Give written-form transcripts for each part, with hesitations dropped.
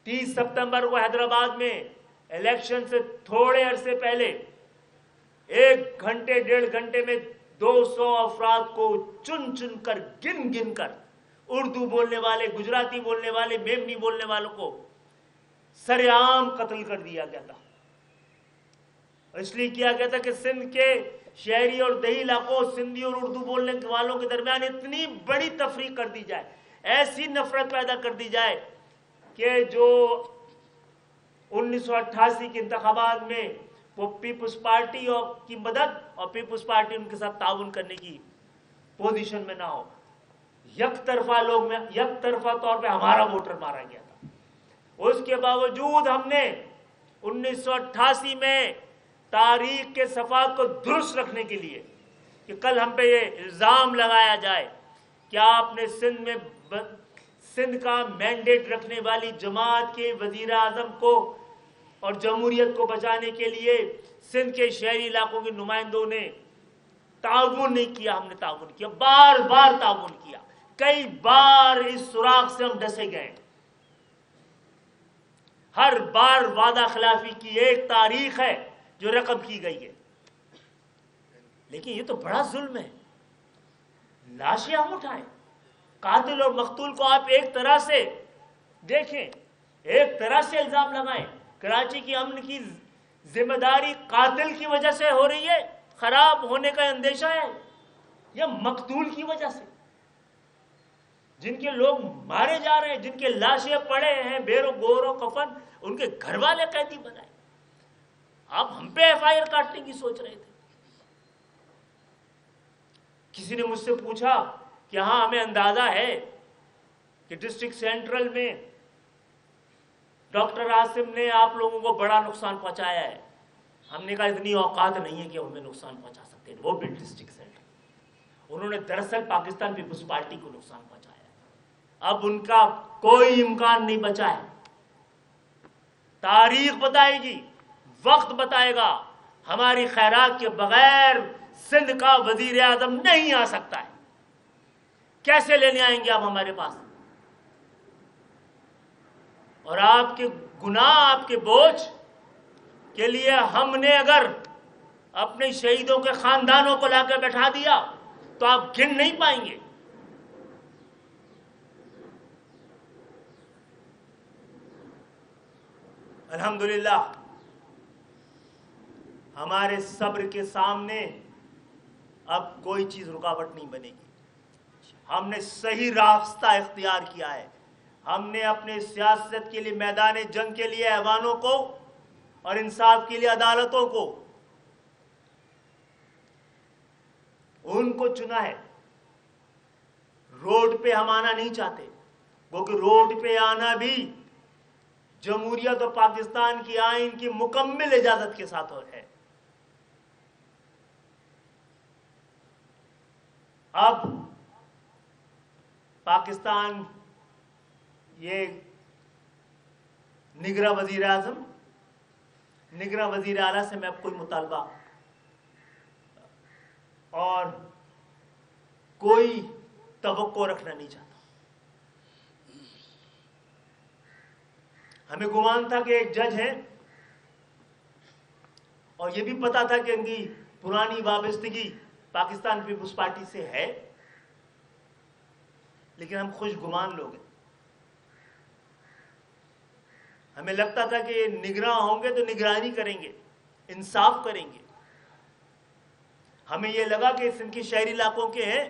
30 सितंबर को हैदराबाद में इलेक्शन से थोड़े अरसे पहले 1 घंटे 1.5 घंटे में 200 अफराद को चुन चुन कर गिन गिन कर उर्दू बोलने वाले, गुजराती बोलने वाले, मेमनी बोलने वालों को सरेआम कत्ल कर दिया गया था। इसलिए किया गया था कि सिंध के शहरी और देही इलाकों, सिंधी और उर्दू बोलने वालों के दरमियान इतनी बड़ी तफरीक कर दी जाए, ऐसी नफरत पैदा कर दी जाए कि जो 1988 के इंतखाबात में वो पीपुल्स पार्टी की मदद और पीपुल्स पार्टी उनके साथ ताउन करने की पोजीशन में ना हो। यकतरफा तौर पे हमारा वोटर मारा गया था। उसके बावजूद हमने 1988 में तारीख के सफात को दुरुस्त रखने के लिए कि कल हम पे ये इल्ज़ाम लगाया जाए कि आपने सिंध का मैंडेट रखने वाली जमात के वजीर आजम को और जमहूरियत को बचाने के लिए सिंध के शहरी इलाकों के नुमाइंदों ने ताउन नहीं किया। हमने ताउन किया, बार बार ताउन किया, कई बार इस सुराग से हम डसे गए। हर बार वादा खिलाफी की एक तारीख है जो रकम की गई है, लेकिन ये तो बड़ा जुल्म है। लाशें हम उठाएं, कातिल और मकतूल को आप एक तरह से देखें, एक तरह से इल्जाम लगाएं। कराची की अमन की जिम्मेदारी कातिल की वजह से हो रही है, खराब होने का अंदेशा है, या मकतूल की वजह से? जिनके लोग मारे जा रहे हैं, जिनके लाशें पड़े हैं बेरो गोरो कफन, उनके घर वाले कैदी बनाए, आप हम पे एफआईआर काटने की सोच रहे थे। किसी ने मुझसे पूछा कि हाँ, हमें अंदाजा है कि डिस्ट्रिक्ट सेंट्रल में डॉक्टर आसिम ने आप लोगों को बड़ा नुकसान पहुंचाया है। हमने कहा इतनी औकात नहीं है कि हमें नुकसान पहुंचा सकते हैं, वो भी डिस्ट्रिक्ट सेंट्रल। उन्होंने दरअसल पाकिस्तान पीपुल्स पार्टी को नुकसान पहुंचाया। अब उनका कोई इम्कान नहीं बचा है। तारीख बताएगी, वक्त बताएगा। हमारी खैरात के बगैर सिंध का वजीर आजम नहीं आ सकता है। कैसे लेने आएंगे आप हमारे पास? और आपके गुनाह, आपके बोझ के लिए हमने अगर अपने शहीदों के खानदानों को लाकर बैठा दिया तो आप गिन नहीं पाएंगे। अल्हम्दुलिल्लाह, हमारे सब्र के सामने अब कोई चीज रुकावट नहीं बनेगी। हमने सही रास्ता इख्तियार किया है। हमने अपने सियासत के लिए, मैदान जंग के लिए ऐवानों को और इंसाफ के लिए अदालतों को, उनको चुना है। रोड पे हम आना नहीं चाहते, क्योंकि रोड पे आना भी जमहूरियत और पाकिस्तान की आइन की मुकम्मल इजाजत के साथ है। अब पाकिस्तान ये निगरां वजीर आजम, निगरां वजीर आला से मैं कोई मुतालबा और कोई तवक्को रखना नहीं चाहता। हमें गुमान था कि एक जज है और ये भी पता था कि इनकी पुरानी वाबस्तगी पाकिस्तान पीपुल्स पार्टी से है, लेकिन हम खुश गुमान लोग हैं। हमें लगता था कि निगरां होंगे तो निगरानी करेंगे, इंसाफ करेंगे। हमें यह लगा कि सिंध के शहरी इलाकों के हैं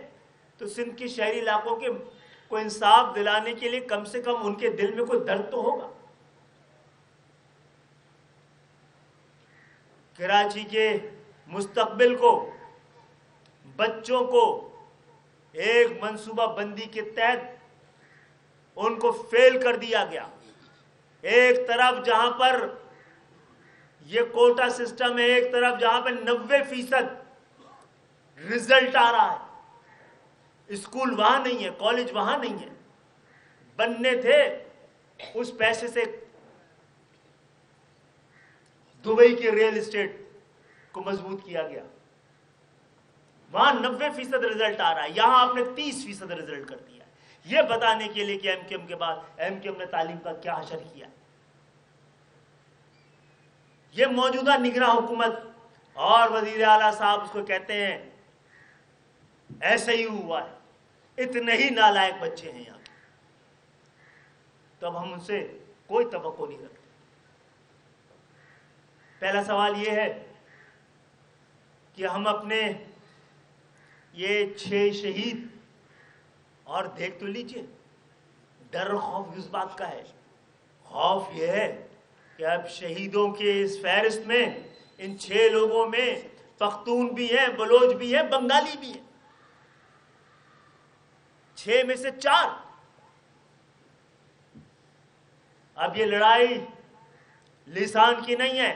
तो सिंध के शहरी इलाकों के को इंसाफ दिलाने के लिए कम से कम उनके दिल में कोई दर्द तो होगा। कराची के मुस्तकबिल को, बच्चों को एक मंसूबा बंदी के तहत उनको फेल कर दिया गया। एक तरफ जहां पर यह कोटा सिस्टम है, एक तरफ जहां पर 90% रिजल्ट आ रहा है, स्कूल वहां नहीं है, कॉलेज वहां नहीं है, बनने थे उस पैसे से दुबई के रियल एस्टेट को मजबूत किया गया। वहां 90% रिजल्ट आ रहा है, यहां आपने 30% रिजल्ट कर दिया है। यह बताने के लिए कि एमकेएम के बाद एमकेएम ने तालीम का क्या असर किया। یہ موجودہ نگراں حکومت اور وزیر اعلیٰ صاحب اس کو کہتے ہیں ایسے ہی ہوا ہے، اتنے ہی نالائق بچے ہیں یہاں، تب ہم ان سے کوئی توقع نہیں رکھتے۔ پہلا سوال یہ ہے کہ ہم اپنے یہ 6 شہید، اور دیکھ تو لیجئے، ڈر و خوف کس بات کا ہے؟ خوف یہ ہے کہ اب شہیدوں کے اس فہرست میں ان 6 لوگوں میں پختون بھی ہیں، بلوچ بھی ہیں، بنگالی بھی ہیں، 6 میں سے 4۔ اب یہ لڑائی لسان کی نہیں ہے،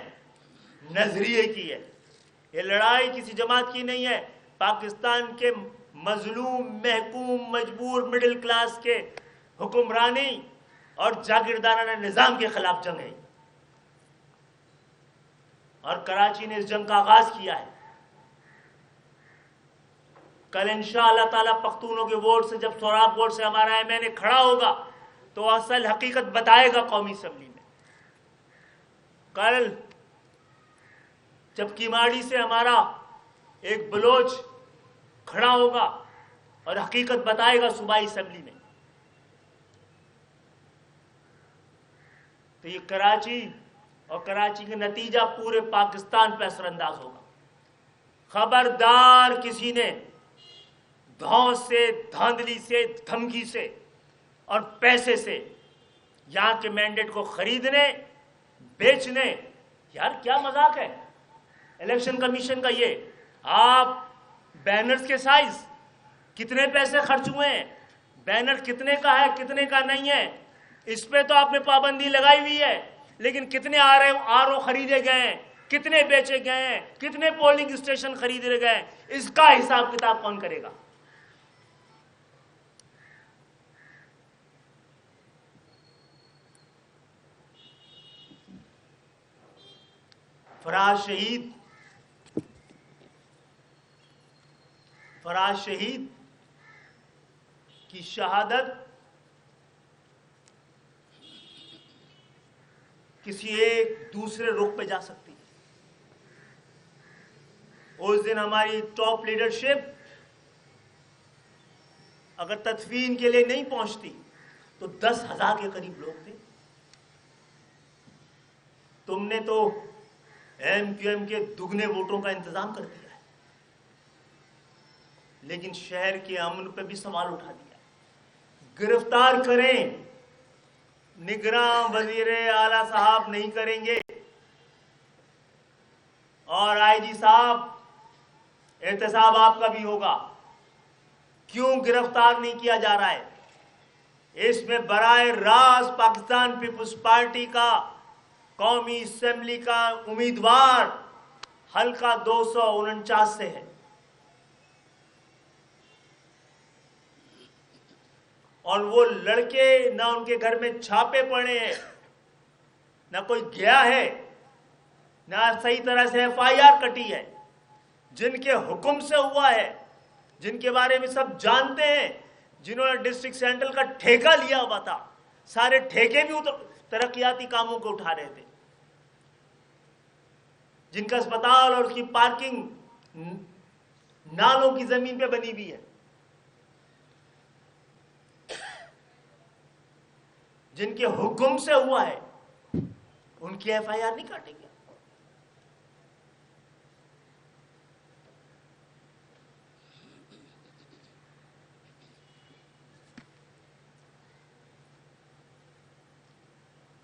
نظریے کی ہے۔ یہ لڑائی کسی جماعت کی نہیں ہے، پاکستان کے مظلوم، محکوم، مجبور مڈل کلاس کے حکمرانی اور جاگیردارانہ نظام کے خلاف جنگ ہے، اور کراچی نے اس جنگ کا آغاز کیا ہے۔ کل انشاءاللہ تعالی پختونوں کے ووٹ سے، جب سوراخ ووٹ سے ہمارا ایم این اے کھڑا ہوگا تو اصل حقیقت بتائے گا قومی اسمبلی میں۔ کل جب کیماڑی سے ہمارا ایک بلوچ کھڑا ہوگا اور حقیقت بتائے گا صوبائی اسمبلی میں، تو یہ کراچی اور کراچی کا نتیجہ پورے پاکستان پہ اثر انداز ہوگا۔ خبردار کسی نے دھون سے، دھاندلی سے، دھمکی سے اور پیسے سے یہاں کے مینڈیٹ کو خریدنے، بیچنے، یار کیا مذاق ہے الیکشن کمیشن کا یہ؟ آپ بینرز کے سائز، کتنے پیسے خرچ ہوئے ہیں، بینر کتنے کا ہے، کتنے کا نہیں ہے، اس پہ تو آپ نے پابندی لگائی ہوئی ہے، لیکن کتنے آر او خریدے گئے ہیں، کتنے بیچے گئے ہیں، کتنے پولنگ اسٹیشن خریدے گئے ہیں، اس کا حساب کتاب کون کرے گا؟ فراز شہید کی شہادت کسی ایک دوسرے رخ پہ جا سکتی ہے۔ اس دن ہماری ٹاپ لیڈرشپ اگر تدفین کے لیے نہیں پہنچتی تو 10,000 کے قریب لوگ تھے۔ تم نے تو ایم کیو ایم کے دگنے ووٹوں کا انتظام کر دیا ہے، لیکن شہر کے امن پہ بھی سوال اٹھا دیا ہے۔ گرفتار کریں، نگراں وزیر اعلیٰ صاحب نہیں کریں گے، اور آئی جی صاحب احتساب آپ کا بھی ہوگا، کیوں گرفتار نہیں کیا جا رہا ہے؟ اس میں براہ راست پاکستان پیپلز پارٹی کا قومی اسمبلی کا امیدوار حلقہ 249 سے ہے، اور وہ لڑکے نہ ان کے گھر میں چھاپے پڑے ہیں، نہ کوئی گیا ہے، نہ صحیح طرح سے ایف آئی آر کٹی ہے، جن کے حکم سے ہوا ہے، جن کے بارے میں سب جانتے ہیں، جنہوں نے ڈسٹرکٹ سینٹرل کا ٹھیکہ لیا ہوا تھا، سارے ٹھیکے بھی ترقیاتی کاموں کو اٹھا رہے تھے، جن کا اسپتال اور اس کی پارکنگ نالوں کی زمین پہ بنی ہوئی ہے، جن کے حکم سے ہوا ہے، ان کی ایف آئی آر نہیں کاٹیں گے۔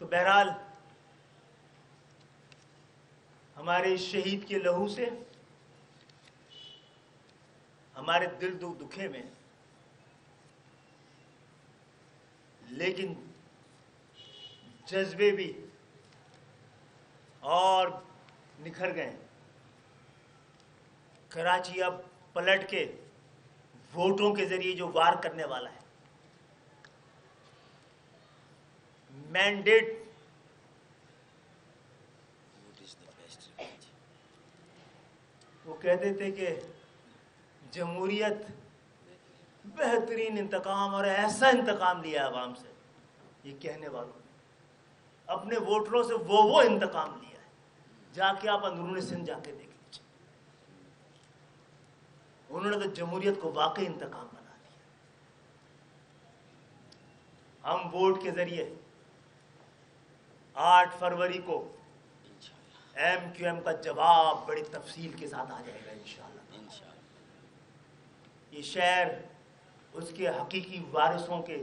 تو بہرحال ہمارے شہید کے لہو سے ہمارے دل دکھے میں، لیکن جذبے بھی اور نکھر گئے۔ کراچی اب پلٹ کے ووٹوں کے ذریعے جو وار کرنے والا ہے، مینڈیٹ وہ کہتے تھے کہ جمہوریت بہترین انتقام، اور ایسا انتقام لیا عوام سے، یہ کہنے والوں نے اپنے ووٹروں سے وہ انتقام لیا ہے جا کے آپ اندرون سندھ جا کے دیکھ لیجیے. انہوں نے تو جمہوریت کو واقعی انتقام بنا دیا. ہم ووٹ کے ذریعے 8 فروری کو ایم کیو ایم کا جواب بڑی تفصیل کے ساتھ آ جائے گا انشاءاللہ. یہ شہر اس کے حقیقی وارثوں کے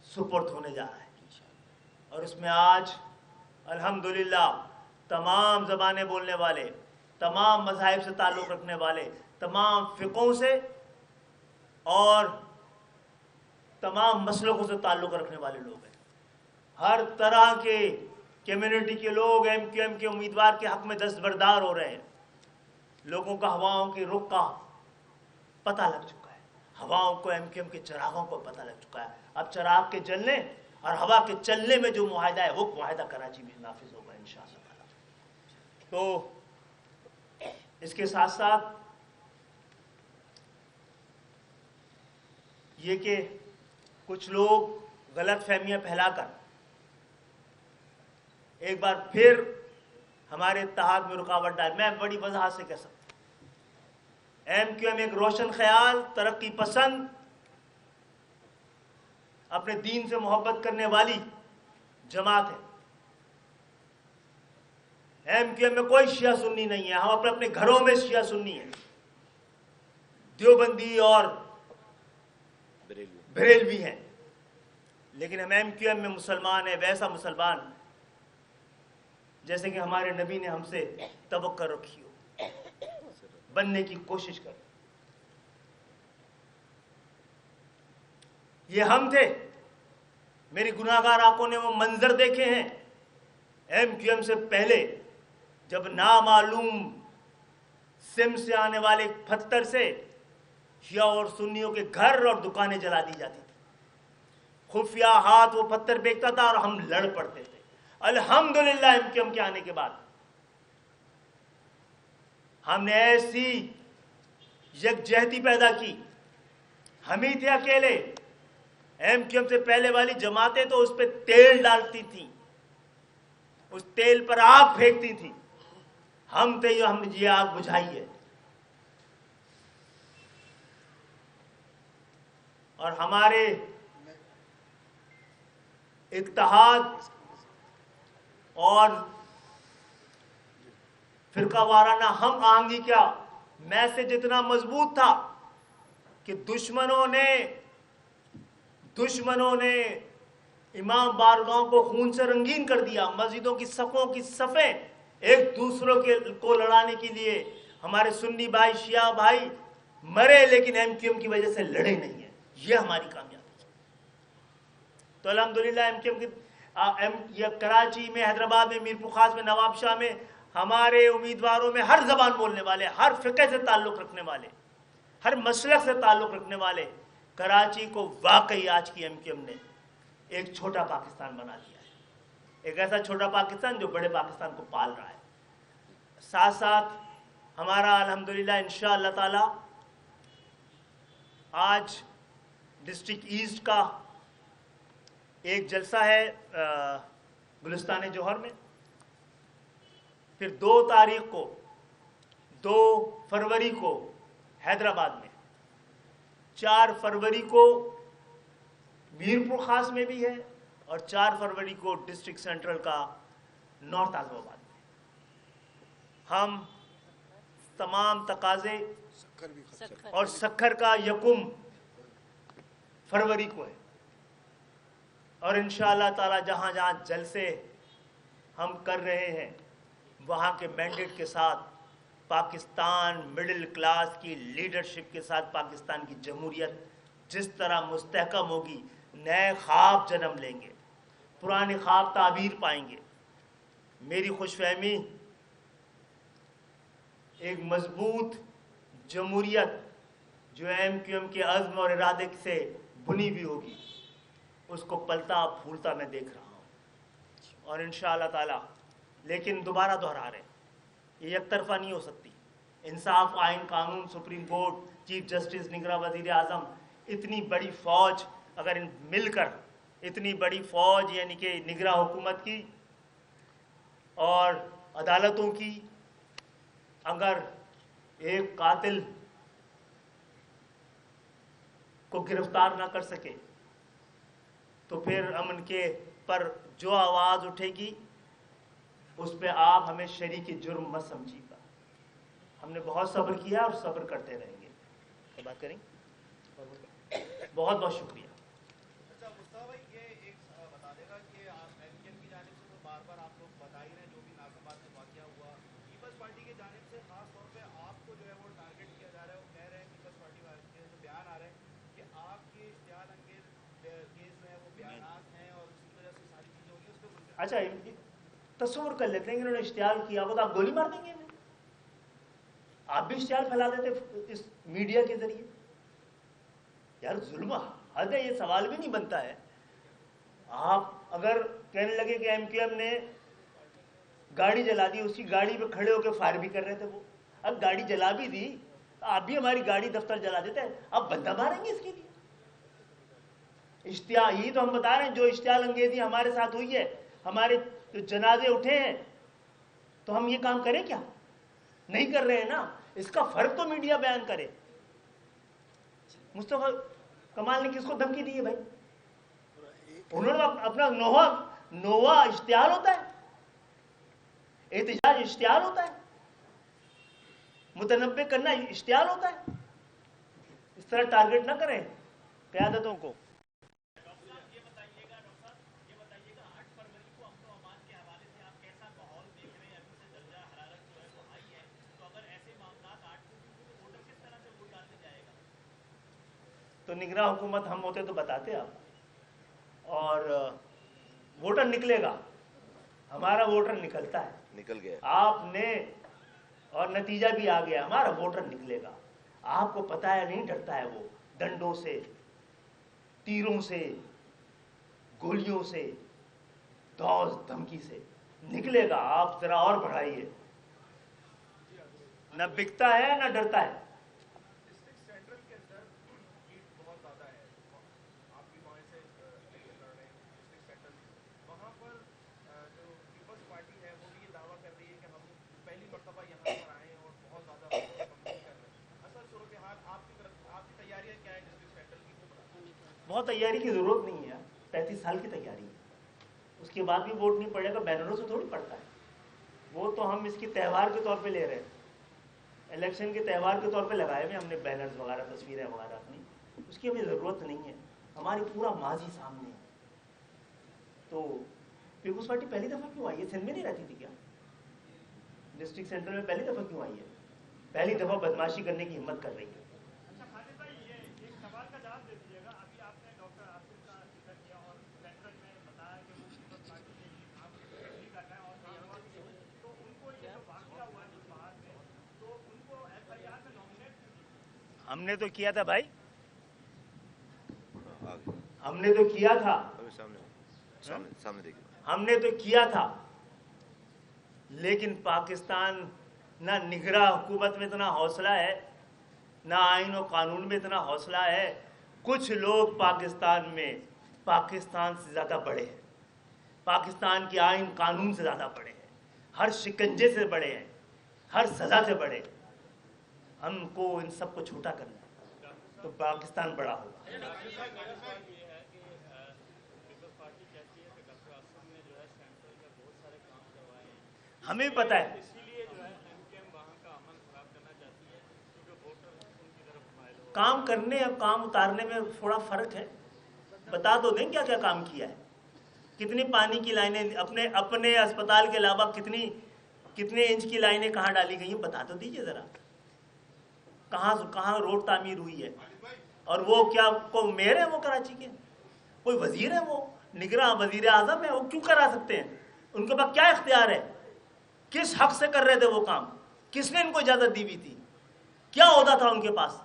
سپرد ہونے جا رہا ہے اور اس میں آج الحمدللہ تمام زبانیں بولنے والے, تمام مذاہب سے تعلق رکھنے والے, تمام فقہوں سے اور تمام مسلکوں سے تعلق رکھنے والے لوگ ہیں. ہر طرح کے کمیونٹی کے لوگ ایم کیو ایم کے امیدوار کے حق میں دستبردار ہو رہے ہیں. لوگوں کا ہواؤں کے رخ کا پتہ لگ چکا ہے, ہواؤں کو ایم کیو ایم کے چراغوں کو پتہ لگ چکا ہے. اب چراغ کے جلنے اور ہوا کے چلنے میں جو معاہدہ ہے وہ معاہدہ کراچی میں نافذ ہوگا انشاءاللہ. تو اس کے ساتھ ساتھ یہ کہ کچھ لوگ غلط فہمیاں پھیلا کر ایک بار پھر ہمارے اتحاد میں رکاوٹ ڈال. میں بڑی وضاحت سے کہہ سکتا ہوں, ایم کیو ایم ایک روشن خیال, ترقی پسند, اپنے دین سے محبت کرنے والی جماعت ہے. ایم کیو ایم میں کوئی شیعہ سنی نہیں ہے. ہم اپنے گھروں میں شیعہ سنی ہیں, دیوبندی اور بریلوی ہیں, لیکن ہم ایم کیو ایم میں مسلمان ہیں, ویسا مسلمان جیسے کہ ہمارے نبی نے ہم سے توقع رکھی ہو, بننے کی کوشش کر. یہ ہم تھے. میری گناہگار آنکھوں نے وہ منظر دیکھے ہیں ایم کیو ایم سے پہلے, جب نامعلوم سم سے آنے والے پتھر سے شیعہ اور سنیوں کے گھر اور دکانیں جلا دی جاتی تھی. خفیہ ہاتھ وہ پتھر بیچتا تھا اور ہم لڑ پڑتے تھے. الحمدللہ ایم کیو ایم کے آنے کے بعد ہم نے ایسی یکجہتی پیدا کی. ہم ہی تھے اکیلے. ایم کیو ایم سے پہلے والی جماعتیں تو اس پہ تیل ڈالتی تھیں, اس تیل پر آگ پھینکتی تھیں. ہم تھے جو ہم نے یہ آگ بجھائی ہے. اور ہمارے اتحاد اور فرقہ وارانہ ہم آہنگی کیا میسج اتنا مضبوط تھا کہ دشمنوں نے امام بارگاہوں کو خون سے رنگین کر دیا. مسجدوں کی صفوں کی صفیں ایک دوسروں کو لڑانے کے لیے ہمارے سنی بھائی شیعہ بھائی مرے, لیکن ایم کیو ایم کی وجہ سے لڑے نہیں ہیں. یہ ہماری کامیابی ہے. تو الحمدللہ ایم کیو ایم کی کراچی میں, حیدرآباد میں, میرپور خاص میں, نواب شاہ میں ہمارے امیدواروں میں ہر زبان بولنے والے, ہر فقہ سے تعلق رکھنے والے, ہر مسلک سے تعلق رکھنے والے, کراچی کو واقعی آج کی ایم کیو ایم نے ایک چھوٹا پاکستان بنا دیا ہے. ایک ایسا چھوٹا پاکستان جو بڑے پاکستان کو پال رہا ہے. ساتھ ساتھ ہمارا الحمدللہ انشاءاللہ تعالی آج ڈسٹرکٹ ایسٹ کا ایک جلسہ ہے گلستان جوہر میں. پھر 2 فروری کو حیدرآباد میں, 4 فروری کو میرپور خاص میں بھی ہے, اور 4 فروری کو ڈسٹرکٹ سینٹرل کا نارتھ اعظم آباد میں. ہم تمام تقاضے اور سکھر کا 1 فروری کو ہے, اور انشاءاللہ تعالی جہاں جہاں جلسے ہم کر رہے ہیں وہاں کے مینڈیٹ کے ساتھ پاکستان مڈل کلاس کی لیڈرشپ کے ساتھ پاکستان کی جمہوریت جس طرح مستحکم ہوگی, نئے خواب جنم لیں گے, پرانے خواب تعبیر پائیں گے. میری خوش فہمی ایک مضبوط جمہوریت جو ایم کیو ایم کے عزم اور ارادے سے بنی ہوئی ہوگی, اس کو پلتا پھولتا میں دیکھ رہا ہوں. اور انشاءاللہ تعالی لیکن دوبارہ دہرا رہے, یہ یک طرفہ نہیں ہو سکتی. انصاف, آئین, قانون, سپریم کورٹ, چیف جسٹس, نگراں وزیر اعظم, اتنی بڑی فوج اگر مل کر, اتنی بڑی فوج یعنی کہ نگراں حکومت کی اور عدالتوں کی अगर एक कातिल को गिरफ्तार ना कर सके तो फिर हम उनके पर जो आवाज उठेगी उस पर आप हमें शरीक जुर्म मत समझिएगा। हमने बहुत सब्र किया और सब्र करते रहेंगे। तो बात करेंगे। बहुत बहुत शुक्रिया। अच्छा मुस्तफा भाई, ये एक बता देगा कि आप एमकेएम की जानिब से तो बार बार आप लोग बता ही रहे हैं जो भी नाज़िमाबाद में वाक़या हुआ, पीपल्स पार्टी की जानिब से खास तौर पे आपको जो है वो टारगेट किया जा रहा है। वो कह रहे हैं पीपल्स पार्टी वाले के जो बयान आ रहे हैं कि आपके इश्तिहाल अंगेज केस जो है वो बयानात हैं और उसी वजह से सारी चीज़ें होगी। उस पर अच्छा, तस्वुर कर लेते हैं कि उन्होंने इश्तिहाल किया होगा तो आप गोली मार देंगे इन्हें? आप भी इश्तिहाल फैला देते इस मीडिया के जरिए। यार जुल्म हद है, ये सवाल भी नहीं बनता है। आप अगर कहने लगे कि एमक्यूएम ने गाड़ी जला दी, उसी गाड़ी पे खड़े होकर फायर भी कर रहे थे वो, अब गाड़ी जला भी दी तो आप भी हमारी गाड़ी दफ्तर जला देते हैं, अब बंदा मारेंगे इसके लिए? इश्तिहाल ही तो हम बता रहे हैं, जो इश्तिहाल अंगेजी हमारे साथ हुई है, हमारे जो जनाजे उठे हैं, तो हम ये काम करें क्या? नहीं कर रहे हैं ना। इसका फर्क तो मीडिया बयान करे। मुस्तफा कमाल ने किसको धमकी दी है भाई? उन्होंने अपना नोवा इश्तिहाल होता है, एहतजाज इश्तिहाल होता है, मुतनब्बे करना इश्तिहाल होता है। इस तरह टारगेट ना करें क़यादतों को। तो निगरान हुकूमत हम होते तो बताते आप, और वोटर निकलेगा, हमारा वोटर निकलता है, निकल गया आपने, और नतीजा भी आ गया, हमारा वोटर निकलेगा। आपको पता है नहीं डरता है वो डंडों से, तीरों से, गोलियों से, दौस धमकी से निकलेगा। आप जरा और बढ़ाइए, न बिकता है न डरता है। बहुत तैयारी की जरूरत नहीं है, 35 साल की तैयारी है, उसके बाद भी वोट नहीं पड़ेगा, बैनरों से थोड़ी पड़ता है। वो तो हम इसकी त्यौहार के तौर पे ले रहे हैं, इलेक्शन के त्यौहार के तौर पे लगाए हुए हमने बैनर्स वगैरह, तस्वीरें वगैरह अपनी, उसकी हमें ज़रूरत नहीं है, हमारी पूरा माजी सामने है। तो पीपुल्स पार्टी पहली दफ़ा क्यों आई है? सिंध में नहीं रहती थी क्या? डिस्ट्रिक्ट सेंटर में पहली दफ़ा क्यों आई है? पहली दफ़ा बदमाशी करने की हिम्मत कर रही है। हमने तो किया था भाई, हमने तो किया था, सामने देखिए, हमने तो किया था, लेकिन पाकिस्तान ना निगरां हुकूमत में इतना हौसला है, ना आइन और कानून में इतना हौसला है। कुछ लोग पाकिस्तान में पाकिस्तान से ज़्यादा बड़े हैं, पाकिस्तान के आइन कानून से ज़्यादा बड़े हैं, हर शिकंजे से बड़े हैं, हर सज़ा से बड़े हैं। हमको इन सबको छोटा करना है तो पाकिस्तान बड़ा होगा। हमें भी पता है, काम करने और काम उतारने में थोड़ा फर्क है। बता दो दें क्या क्या काम किया है, कितनी पानी की लाइनें अपने अपने अस्पताल के अलावा कितने इंच की लाइनें कहाँ डाली गई हैं, बता तो दीजिए ज़रा। कहाँ रोड तामीर हुई है, और वो क्या को मेयर है वो कराची के, कोई वजीर है वो, निगरां वजीर आजम है, वो क्यों करा सकते हैं? उनके पास क्या इख्तियार है? किस हक से कर रहे थे वो काम? किसने इनको इजाजत दी हुई थी? क्या ओहदा था उनके पास?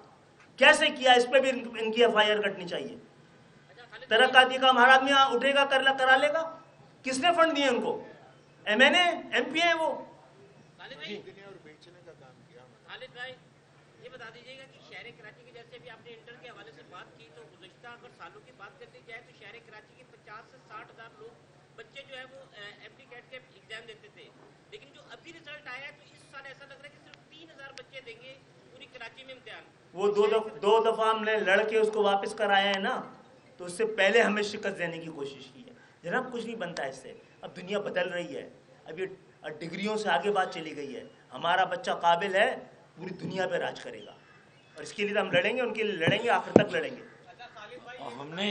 कैसे किया? इस पे भी इनकी FIR कटनी चाहिए। तरक्काती काम हर आदमी उठेगा करा लेगा? किसने फंड दिए उनको? MNA MP है वो। ये बता दीजिएगा कि शहर कराची के, जैसे भी आपने इंटर के हवाले से बात की, तो गुज़श्ता अगर सालों की बात करती जाए तो शहर कराची के 50 से 60 हज़ार लोग बच्चे जो है वो MD कैट के एग्जाम देते थे, लेकिन जो अभी रिजल्ट आया है तो इस साल ऐसा लग रहा है कि सिर्फ 3000 बच्चे देंगे पूरी कराची में इम्तिहान। वो दो दफा हमने लड़के उसको वापस कराया है ना, तो उससे पहले हमें शिकस्त देने की कोशिश की है। जनाब कुछ नहीं बनता इससे, अब दुनिया बदल रही है, अब ये डिग्रियों से आगे बात चली गई है। हमारा बच्चा काबिल है, पूरी दुनिया पे राज करेगा, और इसके लिए तो हम लड़ेंगे, उनके लिए लड़ेंगे, आखिर तक लड़ेंगे। हमने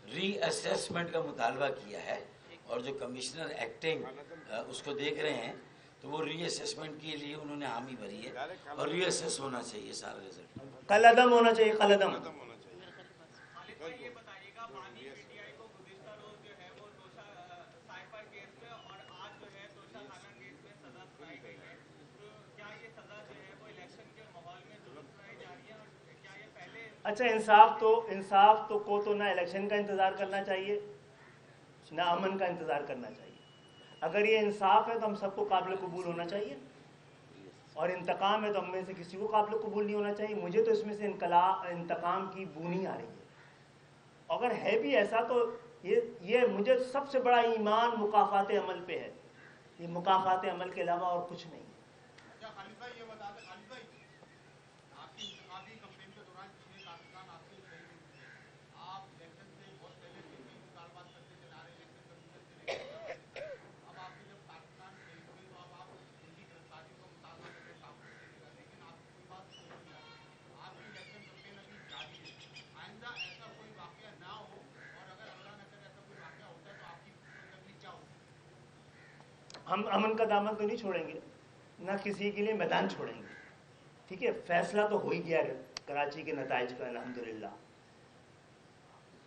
रीअसेसमेंट का मुतालबा किया है, और जो कमिश्नर एक्टिंग उसको देख रहे हैं, तो वो रीअसेसमेंट के लिए उन्होंने हामी भरी है, और रीअसेस होना चाहिए सारा रिजल्ट। कलअदम होना चाहिए, कलअदम। ये बताइएगा, माननीय पीटीआई को गुज़िश्ता रोज जो है वो तोशा साइफर केस में और आज जो है तोशा खाना केस में सजा सुनाई गई है, तो क्या ये सजा जो है वो इलेक्शन के माहौल में दुरुस्त सुनाई जा रही है, और क्या ये पहले अच्छा, इंसाफ तो ना इलेक्शन का इंतज़ार करना चाहिए, ना अमन का इंतज़ार करना चाहिए। अगर ये इंसाफ है तो हम सबको काबिल कबूल होना चाहिए, और इंतकाम है तो हम में से किसी को काबिल कबूल नहीं होना चाहिए। मुझे तो इसमें से इंतकाम की बूनी आ रही है। अगर है भी ऐसा तो ये मुझे सबसे बड़ा ईमान मुकाफात अमल पे है, ये मुकाफात अमल के अलावा और कुछ नहीं। अच्छा खालिद भाई ये बता दें, खालिद भाई आपकी इंतखाबी कैंपेन के दौरान पिछले पाकिस्तान आपसे सही नहीं थे, आप इलेक्शन से बहुत पहले से कई मुतालबात करते चले आ रहे हैं, इलेक्शन कमीशन से लेकर अब आपकी जब पाकिस्तान सही हुई तो अब आप उनकी गिरफ्तारी को मुतालबा करके काम करते चले, लेकिन आपकी कोई बात सुन नहीं आ रही। आपकी इलेक्शन कैंपेन अभी जारी है, आइंदा ऐसा कोई वाकया ना हो, और अगर अल्लाह न करे ऐसा कोई वाकया होता है तो आपकी सरगर्मी क्या होगी? हम अमन का दामन तो नहीं छोड़ेंगे, ना किसी के लिए मैदान छोड़ेंगे। ठीक है, फैसला तो हो ही गया है कराची के नताइज का, अल्हम्दुलिल्लाह।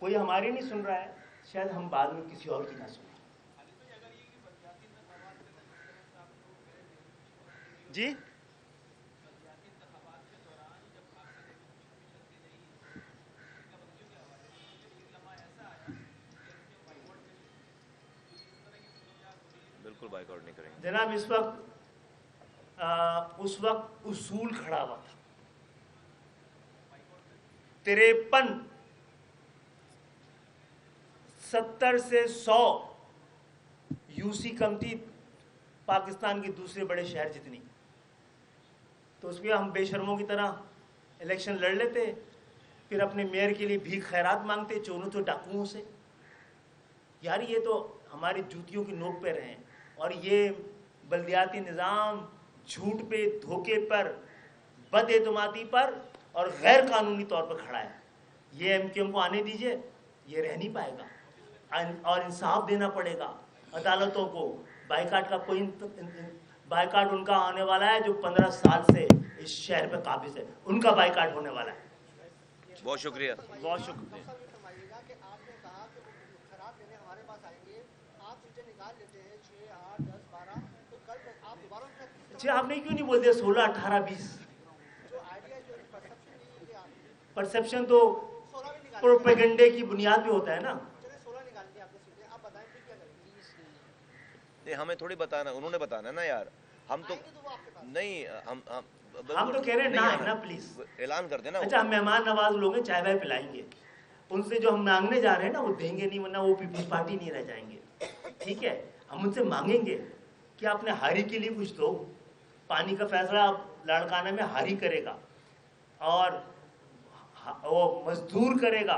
कोई हमारी नहीं सुन रहा है, शायद हम बाद में किसी और की ना सुने। जी बिल्कुल बाइकआउट नहीं करेंगे जनाब, उस वक्त उसूल खड़ा हुआ था। 53 70 से 100 यूसी कम थी पाकिस्तान के दूसरे बड़े शहर जितनी, तो उसमें हम बेशर्मों की तरह इलेक्शन लड़ लेते, फिर अपने मेयर के लिए भीख खैरात मांगते चोरों तो डाकुओं से। यार ये तो हमारी जूतियों की नोक पे रहे हैं, और ये बल्दियाती निज़ाम झूठ पे, धोखे पर, बदएतमादी पर और गैर कानूनी तौर पर खड़ा है। ये एमक्यूएम को आने दीजिए, ये रह नहीं पाएगा, और इंसाफ देना पड़ेगा अदालतों को। बाइकाट का कोई बाइकाट उनका आने वाला है जो 15 साल से इस शहर पे काबिज है, उनका बाइकाट होने वाला है। बहुत शुक्रिया। बहुत शुक्रिया। फरमाइएगा कि आपने कहा कि वो खराब लेने हमारे पास आएंगे, आप उनसे निकाल लेते हैं 6, 8, 10, 12, तो कल आप दोबारा उनका अच्छा, आपने क्यों नहीं बोल दिया 16, 18, 20? जो आइडिया जो परसेप्शन परसेप्शन तो 16 भी निकाल प्रोपेगेंडे की बुनियाद पे होता है ना। चलिए 16 निकाल दिया आपने सीधे, आप बताएं फिर क्या करेंगे? नहीं, हमें थोड़ी बताना, उन्होंने बताना ना यार। हम तो आएंगे तो वो आपके पास। नहीं, हम हम तो कह रहे हैं ना है ना, प्लीज। ऐलान कर देना। अच्छा, हम मेहमान नवाज लोग हैं, चाय वाय पिलाएंगे, उनसे जो हम मांगने जा रहे हैं ना वो देंगे नहीं, वरना वो पीपल्स पार्टी नहीं रह जाएंगे। ठीक है, हम उनसे मांगेंगे कि आपने हारी के लिए कुछ दो। पानी का फैसला लाड़काना में हारी करेगा, और वो मजदूर करेगा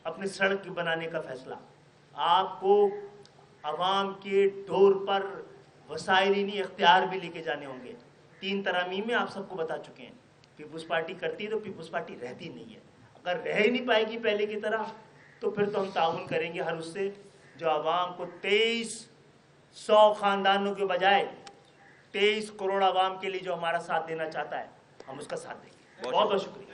अपनी सड़क बनाने का फैसला। आपको अवाम के डोर पर वसाइल ही नहीं, इख्तियार भी लेके जाने होंगे। 3 तरमीम में आप सबको बता चुके हैं। पीपुल्स पार्टी करती है तो पीपुल्स पार्टी रहती नहीं है। अगर रह ही नहीं पाएगी पहले की तरह, तो फिर तो हम ताउन करेंगे हर उससे जो आवाम को 2300 ख़ानदानों के बजाय 23 करोड़ आवाम के लिए जो हमारा साथ देना चाहता है, हम उसका साथ देंगे। बहुत बहुत शुक्रिया।